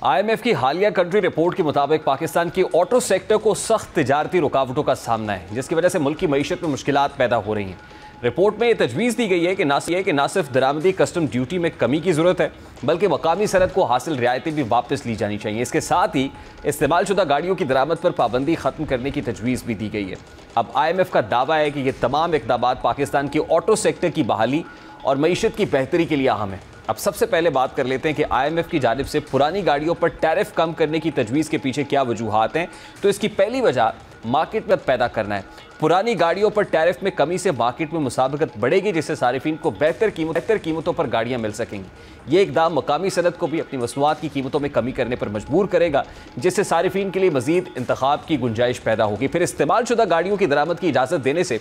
IMF की हालिया country report के मुताबिक पाकिस्तान की ऑटो सेक्टर को सख्त तिजारती रुकावटों का सामना है, जिसकी वजह से मुल्क की मईशत में मुश्किलात पैदा हो रही हैं। रिपोर्ट में यह तजवीज़ दी गई है कि ना सिर्फ दरामदी कस्टम ड्यूटी में कमी की ज़रूरत है, बल्कि मकामी सनत को हासिल रियायतें भी वापस ली जानी चाहिए। इसके साथ ही इस्तेमाल शुदा गाड़ियों की दरामद पर पाबंदी ख़त्म करने की तजवीज़ भी दी गई है। अब IMF का दावा है कि ये तमाम इक़दामात पाकिस्तान की ऑटो सेक्टर की बहाली और मईशत की बेहतरी के लिए अहम है। अब सबसे पहले बात कर लेते हैं कि IMF की जानिब से पुरानी गाड़ियों पर टैरिफ कम करने की तजवीज़ के पीछे क्या वजूहात हैं। तो इसकी पहली वजह मार्केट में पैदा करना है। पुरानी गाड़ियों पर टैरिफ में कमी से मार्केट में मुसाबकत बढ़ेगी, जिससे सारिफिन को बेहतर कीमतों पर गाड़ियां मिल सकेंगी। ये इकदाम मकामी सनत को भी अपनी मसनूआत की कीमतों में कमी करने पर मजबूर करेगा, जिससे सारिफिन के लिए मजीद इंतखाब की गुंजाइश पैदा होगी। फिर इस्तेमाल शुदा गाड़ियों की दरामद की इजाज़त देने से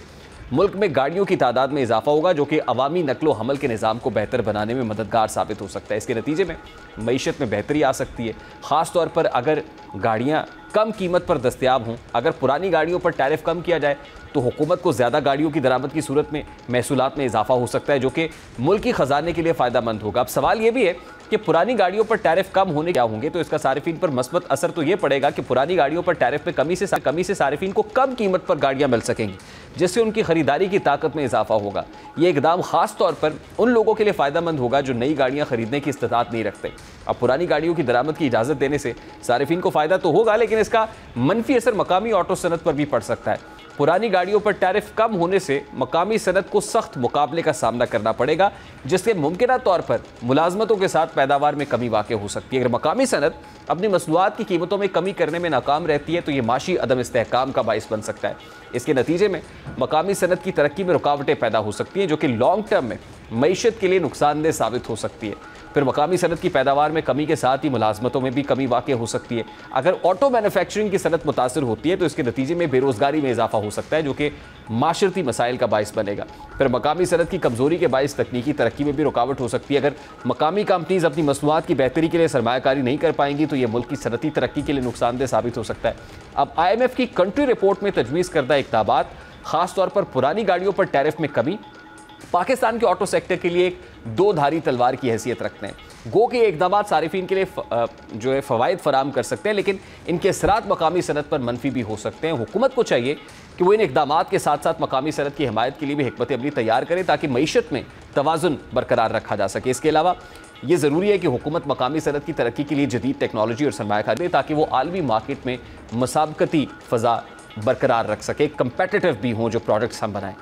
मुल्क में गाड़ियों की तादाद में इजाफा होगा, जो कि अवामी नकलो हमल के निज़ाम को बेहतर बनाने में मददगार साबित हो सकता है। इसके नतीजे में मईशत में बेहतरी आ सकती है, ख़ास तौर पर अगर गाड़ियाँ कम कीमत पर दस्तयाब हों। अगर पुरानी गाड़ियों पर टैरिफ कम किया जाए तो हुकूमत को ज़्यादा गाड़ियों की दरामद की सूरत में महसूलात में इजाफा हो सकता है, जो कि मुल्की ख़जाने के लिए फ़ायदा मंद होगा। अब सवाल ये भी है कि पुरानी गाड़ियों पर टैरिफ कम होने क्या होंगे, तो इसका सारिफिन पर मस्बत असर तो ये पड़ेगा कि पुरानी गाड़ियों पर टैरिफ में कमी से सारिफिन को कम कीमत पर गाड़ियाँ मिल सकेंगी, जिससे उनकी ख़रीदारी की ताकत में इजाफा होगा। ये इकदाम ख़ास तौर पर उन लोगों के लिए फ़ायदा मंद होगा जो नई गाड़ियाँ ख़रीदने की इस्तिताअत नहीं रखते। अब पुरानी गाड़ियों की दरामद की इजाज़त देने से सारिफिन को फ़ायदा तो होगा, लेकिन इसका मनफी असर मकामी ऑटो सनत पर भी पड़ सकता है। पुरानी गाड़ियों पर टैरिफ कम होने से मकामी सनत को सख्त मुकाबले का सामना करना पड़ेगा, जिससे मुमकिना तौर पर मुलाजमतों के साथ पैदावार में कमी वाक़ हो सकती है। अगर मकामी सनत अपनी मसनूआत की कीमतों में कमी करने में नाकाम रहती है तो ये माशी अदम इस्तेहकाम का बाइस बन सकता है। इसके नतीजे में मकामी सनत की तरक्की में रुकावटें पैदा हो सकती हैं, जो कि लॉन्ग टर्म में मईशत के लिए नुकसानदेह साबित हो सकती है। फिर मकामी सनत की पैदावार में कमी के साथ ही मुलाजमतों में भी कमी वाक़ हो सकती है। अगर ऑटो मैन्युफैक्चरिंग की सनत मुतासर होती है तो इसके नतीजे में बेरोज़गारी में इजाफा हो सकता है, जो कि माशरती मसाइल का बाइस बनेगा। फिर मकामी सनत की कमज़ोरी के बाइस तकनीकी तरक्की में भी रुकावट हो सकती है। अगर मकामी कंपनीज़ अपनी मसनूआत की बेहतरी के लिए सरमायाकारी नहीं कर पाएंगी तो यह मुल्क की सनती तरक्की के लिए नुकसानदेह साबित हो सकता है। अब IMF की कंट्री रिपोर्ट में तजवीज़ करदा इक़दामात ख़ास तौर पर पुरानी गाड़ियों पर टैरिफ में कमी पाकिस्तान के ऑटो सेक्टर के लिए एक दो धारी तलवार की हैसियत रखते हैं। गो के इक़दामात सारिफिन के लिए जो है फ़वाइद फराम कर सकते हैं, लेकिन इनके असरात मकामी सनत पर मनफी भी हो सकते हैं। हुकूमत को चाहिए कि वो इन इक़दामात के साथ साथ मकामी सनत की हिमायत के लिए भी हिकमत अमली तैयार करे, ताकि मईशत में तवाज़ुन बरकरार रखा जा सके। इसके अलावा ये ज़रूरी है कि हुकूमत मकामी सनत की तरक्की के लिए जदीद टेक्नोलॉजी और सरमायाकारी दे, ताकि वो आलमी मार्केट में मुसाबकती फ़ज़ा बरकरार रख सके, कंपेटिटिव भी हों जो प्रोडक्ट्स हम बनाएँ।